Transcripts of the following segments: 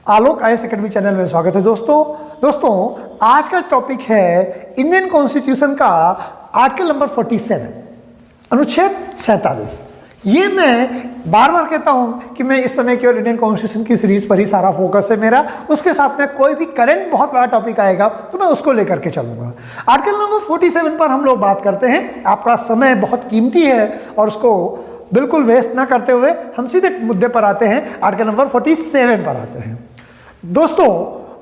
आलोक IAS academy channel में स्वागत है दोस्तों आज का टॉपिक है इंडियन कॉन्स्टिट्यूशन का आर्टिकल नंबर 47 अनुच्छेद 47। ये मैं बार बार कहता हूँ कि मैं इस समय केवल इंडियन कॉन्स्टिट्यूशन की सीरीज पर ही सारा फोकस है मेरा, उसके साथ में कोई भी करंट बहुत बड़ा टॉपिक आएगा तो मैं उसको लेकर के चलूँगा। आर्टिकल नंबर 47 पर हम लोग बात करते हैं। आपका समय बहुत कीमती है और उसको बिल्कुल वेस्ट ना करते हुए हम सीधे मुद्दे पर आते हैं, आर्टिकल नंबर 47 पर आते हैं। दोस्तों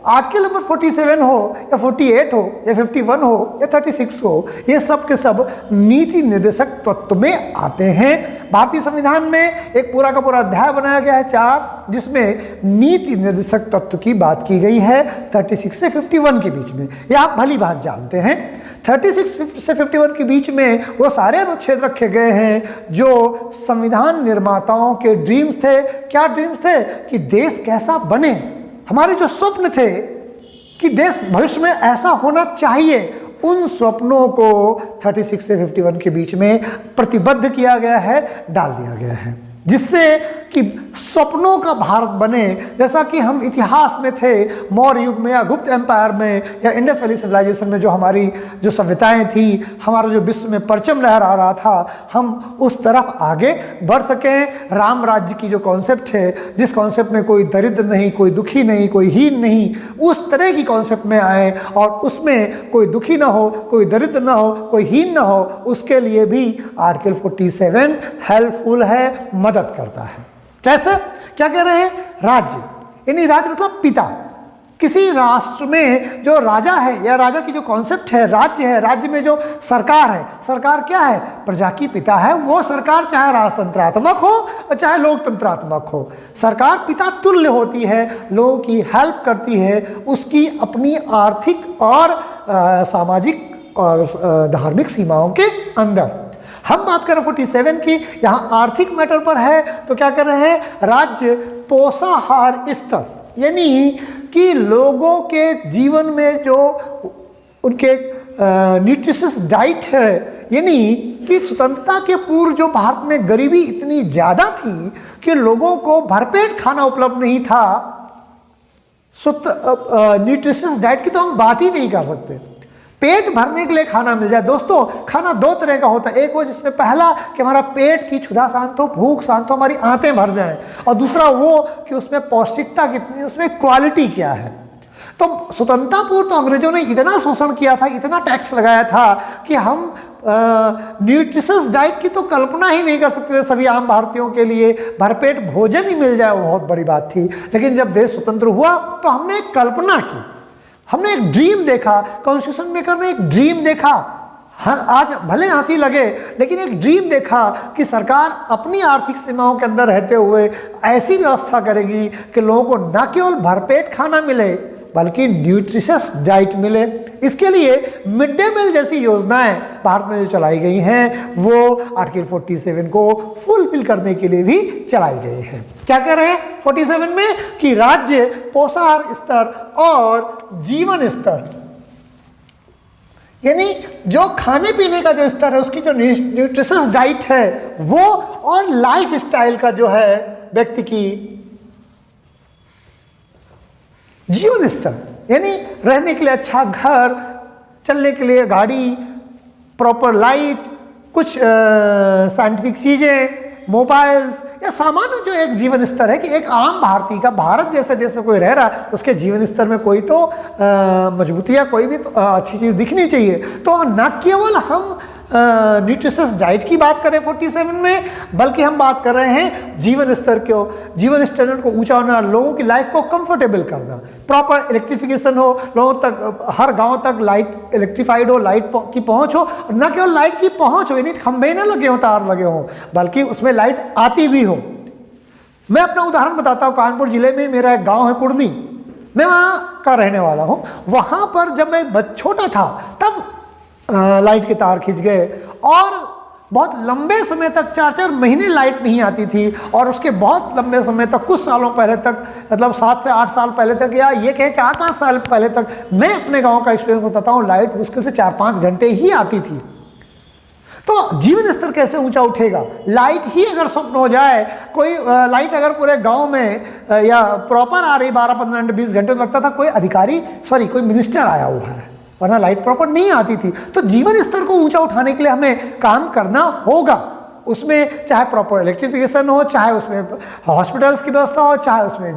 आर्टिकल नंबर 47 हो या 48 हो या 51 हो या 36 हो, ये सब के सब नीति निर्देशक तत्व में आते हैं। भारतीय संविधान में एक पूरा का पूरा अध्याय बनाया गया है 4, जिसमें नीति निर्देशक तत्व की बात की गई है 36 से 51 के बीच में। यह आप भली बात जानते हैं। 36 से 51 के बीच में वो सारे अनुच्छेद रखे गए हैं जो संविधान निर्माताओं के ड्रीम्स थे। क्या ड्रीम्स थे? कि देश कैसा बने, हमारे जो स्वप्न थे कि देश भविष्य में ऐसा होना चाहिए, उन स्वप्नों को 36 से 51 के बीच में प्रतिबद्ध किया गया है, डाल दिया गया है, जिससे कि स्वप्नों का भारत बने। जैसा कि हम इतिहास में थे, मौर्य युग में या गुप्त एम्पायर में या इंडस वैली सिविलाइजेशन में, जो हमारी जो सभ्यताएं थी, हमारा जो विश्व में परचम लहरा रहा था, हम उस तरफ आगे बढ़ सकें। राम राज्य की जो कॉन्सेप्ट है, जिस कॉन्सेप्ट में कोई दरिद्र नहीं, कोई दुखी नहीं, कोई हीन नहीं, उस तरह की कॉन्सेप्ट में आए और उसमें कोई दुखी ना हो, कोई दरिद्र ना हो, कोई हीन ना हो, उसके लिए भी आर्टिकल 47 हेल्पफुल है, मदद करता है। कैसे? क्या कह रहे हैं? राज्य, यानी राज्य मतलब पिता। किसी राष्ट्र में जो राजा है या राजा की जो कॉन्सेप्ट है, राज्य है, राज्य में जो सरकार है, सरकार क्या है? प्रजा की पिता है। वो सरकार चाहे राजतंत्रात्मक हो और चाहे लोकतंत्रात्मक हो, सरकार पिता तुल्य होती है, लोगों की हेल्प करती है, उसकी अपनी आर्थिक और सामाजिक और धार्मिक सीमाओं के अंदर। हम बात कर रहे हैं 47 की, यहाँ आर्थिक मैटर पर है, तो क्या कर रहे हैं? राज्य पोषाहार स्तर, यानी कि लोगों के जीवन में जो उनके न्यूट्रिशियस डाइट है, यानी कि स्वतंत्रता के पूर्व जो भारत में गरीबी इतनी ज़्यादा थी कि लोगों को भरपेट खाना उपलब्ध नहीं था। न्यूट्रिशियस डाइट की तो हम बात ही नहीं कर सकते। पेट भरने के लिए खाना मिल जाए। दोस्तों खाना दो तरह का होता है, एक वो जिसमें पहला कि हमारा पेट की क्षुधा शांत हो, भूख शांत हो, हमारी आंतें भर जाएं, और दूसरा वो कि उसमें पौष्टिकता कितनी, उसमें क्वालिटी क्या है। तो स्वतंत्रता पूर्व तो अंग्रेजों ने इतना शोषण किया था, इतना टैक्स लगाया था कि हम न्यूट्रिशियस डाइट की तो कल्पना ही नहीं कर सकते थे। सभी आम भारतीयों के लिए भरपेट भोजन ही मिल जाए वो बहुत बड़ी बात थी। लेकिन जब देश स्वतंत्र हुआ तो हमने एक कल्पना की, हमने एक ड्रीम देखा, कॉन्स्टिट्यूशन मेकर ने एक ड्रीम देखा। आज भले हंसी लगे, लेकिन एक ड्रीम देखा कि सरकार अपनी आर्थिक सीमाओं के अंदर रहते हुए ऐसी व्यवस्था करेगी कि लोगों को न केवल भरपेट खाना मिले बल्कि न्यूट्रिशियस डाइट मिले। इसके लिए मिड डे मील जैसी योजनाएं भारत में जो चलाई गई हैं, वो आर्टिकल 47 को फुलफिल करने के लिए भी चलाई गई हैं। क्या कह रहे हैं 47 में? कि राज्य पोषाहार स्तर और जीवन स्तर, यानी जो खाने पीने का जो स्तर है, उसकी जो न्यूट्रिशियस डाइट है वो, और लाइफ स्टाइल का जो है व्यक्ति की जीवन स्तर, यानी रहने के लिए अच्छा घर, चलने के लिए गाड़ी, प्रॉपर लाइट, कुछ साइंटिफिक चीज़ें, मोबाइल्स, या सामान्य जो एक जीवन स्तर है कि एक आम भारतीय का, भारत जैसे देश में कोई रह रहा है, उसके जीवन स्तर में कोई तो मजबूती या कोई भी तो अच्छी चीज़ दिखनी चाहिए। तो न केवल हम न्यूट्रिशियस डाइट की बात करें 47 में, बल्कि हम बात कर रहे हैं जीवन स्तर को, जीवन स्टैंडर्ड को ऊंचा होना, लोगों की लाइफ को कंफर्टेबल करना, प्रॉपर इलेक्ट्रिफिकेशन हो, लोगों तक, हर गांव तक लाइट इलेक्ट्रीफाइड हो, लाइट की पहुंच हो, न केवल लाइट की पहुंच हो, यानी खंभे न लगे हो, तार लगे हो, बल्कि उसमें लाइट आती भी हो। मैं अपना उदाहरण बताता हूँ। कानपुर जिले में मेरा एक गाँव है कुर्नी, मैं वहाँ का रहने वाला हूँ। वहाँ पर जब मैं छोटा था तब लाइट के तार खिंच गए और बहुत लंबे समय तक 4-4 महीने लाइट नहीं आती थी, और उसके बहुत लंबे समय तक, कुछ सालों पहले तक, मतलब 7 से 8 साल पहले तक, या ये कहें 4-5 साल पहले तक, मैं अपने गांव का एक्सपीरियंस बताता हूँ, लाइट मुश्किल से 4-5 घंटे ही आती थी। तो जीवन स्तर कैसे ऊंचा उठेगा? लाइट ही अगर स्वप्न हो जाए, कोई लाइट अगर पूरे गांव में या प्रॉपर आ रही 12-15 घंटे 20 घंटे, तो लगता था कोई अधिकारी कोई मिनिस्टर आया हुआ है, वरना लाइट प्रॉपर नहीं आती थी। तो जीवन स्तर को ऊंचा उठाने के लिए हमें काम करना होगा। उसमें चाहे प्रॉपर इलेक्ट्रिफिकेशन हो, चाहे उसमें हॉस्पिटल्स की व्यवस्था हो, चाहे उसमें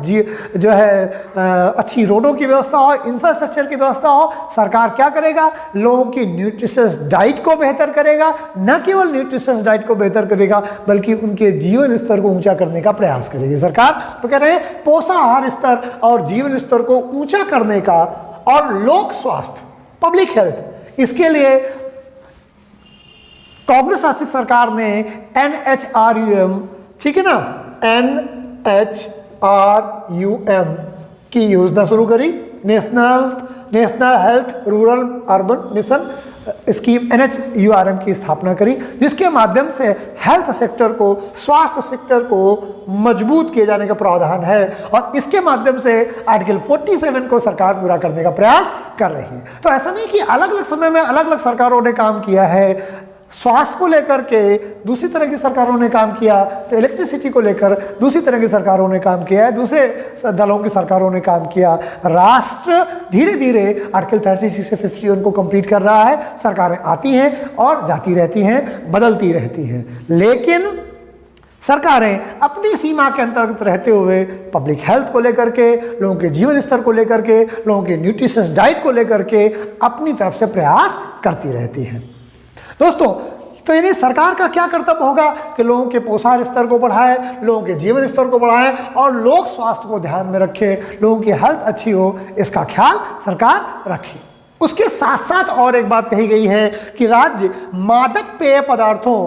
अच्छी रोडों की व्यवस्था हो, इंफ्रास्ट्रक्चर की व्यवस्था हो। सरकार क्या करेगा? लोगों की न्यूट्रिशियस डाइट को बेहतर करेगा। न केवल न्यूट्रिशियस डाइट को बेहतर करेगा, बल्कि उनके जीवन स्तर को ऊंचा करने का प्रयास करेगी सरकार। तो कह रहे हैं पोषाहार स्तर और जीवन स्तर को ऊंचा करने का, और लोक स्वास्थ्य, पब्लिक हेल्थ, इसके लिए कांग्रेस शासित सरकार ने NHRUM, ठीक है ना, NHRUM की योजना शुरू करी, national health rural urban mission scheme NHRUM की स्थापना करी, जिसके माध्यम से हेल्थ सेक्टर को, स्वास्थ्य सेक्टर को मजबूत किए जाने का प्रावधान है। और इसके माध्यम से आर्टिकल 47 को सरकार पूरा करने का प्रयास कर रही है। तो ऐसा नहीं कि अलग अलग समय में अलग अलग सरकारों ने काम किया है। स्वास्थ्य को लेकर के दूसरी तरह की सरकारों ने काम किया, तो इलेक्ट्रिसिटी को लेकर दूसरी तरह की सरकारों ने काम किया है, दूसरे दलों की सरकारों ने काम किया। राष्ट्र धीरे धीरे आर्टिकल 36 से 51 को कंप्लीट कर रहा है। सरकारें आती हैं और जाती रहती हैं, बदलती रहती हैं, लेकिन सरकारें अपनी सीमा के अंतर्गत रहते हुए पब्लिक हेल्थ को लेकर के, लोगों के जीवन स्तर को लेकर के, लोगों के न्यूट्रिशियस डाइट को लेकर के अपनी तरफ से प्रयास करती रहती हैं। दोस्तों, तो यानी सरकार का क्या कर्तव्य होगा कि लोगों के पोषाहार स्तर को बढ़ाए, लोगों के जीवन स्तर को बढ़ाए और लोक स्वास्थ्य को ध्यान में रखे, लोगों की हेल्थ अच्छी हो, इसका ख्याल सरकार रखे। उसके साथ साथ और एक बात कही गई है कि राज्य मादक पेय पदार्थों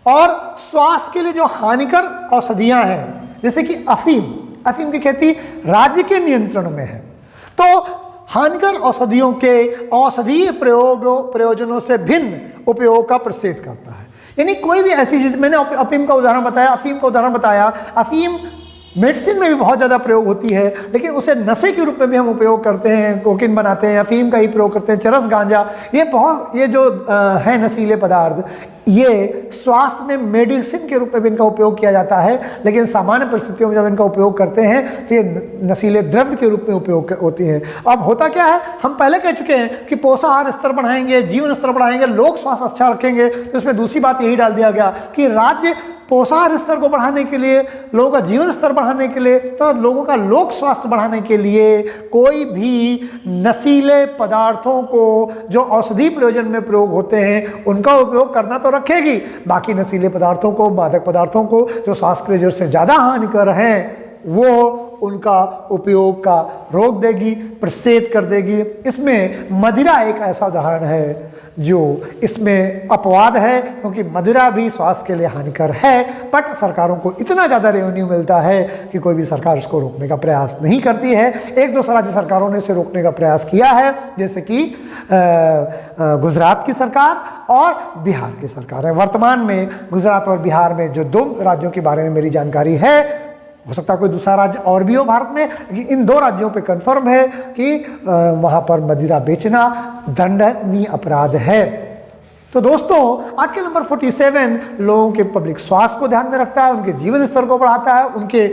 और स्वास्थ्य के लिए जो हानिकर औषधियां हैं, जैसे कि अफीम की खेती राज्य के नियंत्रण में है, तो हानिकर औषधियों के औषधीय प्रयोजनों से भिन्न उपयोग का प्रतिषेध करता है। यानी कोई भी ऐसी चीज, मैंने अफीम का उदाहरण बताया, अफीम मेडिसिन में भी बहुत ज़्यादा प्रयोग होती है, लेकिन उसे नशे के रूप में भी हम उपयोग करते हैं, कोकीन बनाते हैं, अफीम का ही प्रयोग करते हैं, चरस, गांजा, ये जो है नशीले पदार्थ, ये स्वास्थ्य में मेडिसिन के रूप में भी इनका उपयोग किया जाता है, लेकिन सामान्य परिस्थितियों में जब इनका उपयोग करते हैं तो ये नशीले द्रव्य के रूप में उपयोग होती हैं। अब होता क्या है, हम पहले कह चुके हैं कि पोषाहार स्तर बढ़ाएंगे, जीवन स्तर बढ़ाएंगे, लोक स्वास्थ्य अच्छा रखेंगे, तो इसमें दूसरी बात यही डाल दिया गया कि राज्य पोषाहार स्तर को बढ़ाने के लिए, लोगों का जीवन स्तर बढ़ाने के लिए, तो लोगों का लोक स्वास्थ्य बढ़ाने के लिए कोई भी नशीले पदार्थों को जो औषधि प्रयोजन में प्रयोग होते हैं उनका उपयोग करना तो रखेगी, बाकी नशीले पदार्थों को, मादक पदार्थों को जो स्वास्थ्य के लिए जरूर से ज़्यादा हानिकर हैं, वो उनका उपयोग का रोक देगी, प्रतिषेध कर देगी। इसमें मदिरा एक ऐसा उदाहरण है जो इसमें अपवाद है, क्योंकि मदिरा भी स्वास्थ्य के लिए हानिकर है, बट सरकारों को इतना ज़्यादा रेवेन्यू मिलता है कि कोई भी सरकार इसको रोकने का प्रयास नहीं करती है। एक दो राज्य सरकारों ने इसे रोकने का प्रयास किया है, जैसे कि गुजरात की सरकार और बिहार की सरकार है। वर्तमान में गुजरात और बिहार में जो दो राज्यों के बारे में मेरी जानकारी है, हो सकता है कोई दूसरा राज्य और भी हो भारत में, लेकिन इन दो राज्यों पे कंफर्म है कि वहाँ पर मदिरा बेचना दंडनीय अपराध है। तो दोस्तों, आर्टिकल नंबर 47 लोगों के पब्लिक स्वास्थ्य को ध्यान में रखता है, उनके जीवन स्तर को बढ़ाता है, उनके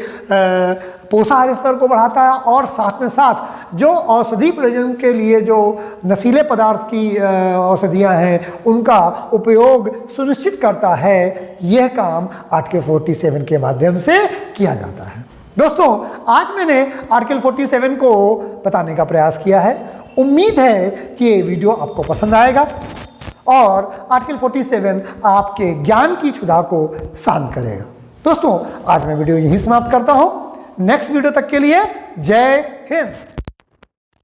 पोषाहार स्तर को बढ़ाता है, और साथ में साथ जो औषधि प्रयोजन के लिए जो नशीले पदार्थ की औषधियाँ हैं उनका उपयोग सुनिश्चित करता है। यह काम आर्टिकल 47 के माध्यम से किया जाता है। दोस्तों, आज मैंने आर्टिकल 47 को बताने का प्रयास किया है। उम्मीद है कि ये वीडियो आपको पसंद आएगा और आर्टिकल 47 आपके ज्ञान की क्षुधा को शांत करेगा। दोस्तों, आज मैं वीडियो यहीं समाप्त करता हूं। नेक्स्ट वीडियो तक के लिए जय हिंद।